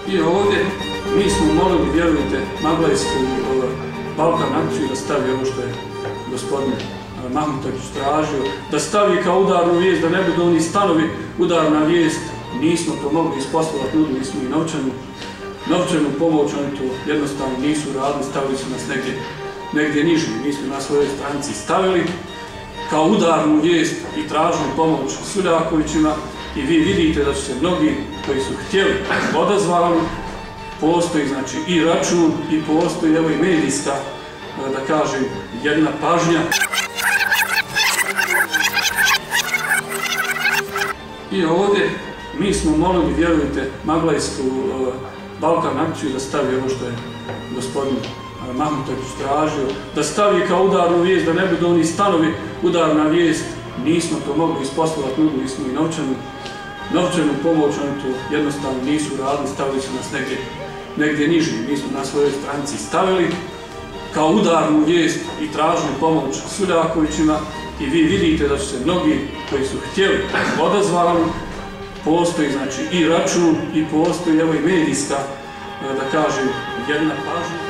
I ovdje mi smo molili, vjerujte, Maglajsku Balkan akciju da stavi ovo što je gospodin Mahmutović tražio, da stavi kao udarnu vijest, da ne budu oni stanovi udarna vijest. Nismo to mogli isposlovati, nudili smo i novčanu pomoć, oni to jednostavno nisu radili, stavili su nas negdje niže. Mi smo na svojoj stranici stavili kao udarnu vijest i tražili pomoć Suljakovićima i vi vidite da su se mnogi koji su htjeli odazvali. Postoji znači i račun i postoji evo i medijska, da kažem, jedna pažnja. I ovdje mi smo molili, vjerujte, Maglajsku Balkan akciju da stavi ovo što je gospodin Mahmutović tražio, da stavi kao udarnu vijest, da ne budu oni stanovi udarna vijest. Nismo to mogli isposlovati, nudili smo i novčanu pomoć, oni to jednostavno nisu radili, stavili su nas negdje niže. Mi smo na svojoj stranici stavili kao udarnu vijest i tražili pomoć Suljakovićima i vi vidite da su se mnogi koji su htjeli odazvali. Postoji znači i račun i postoji evo i medijska, da kažem, jedna pažnja.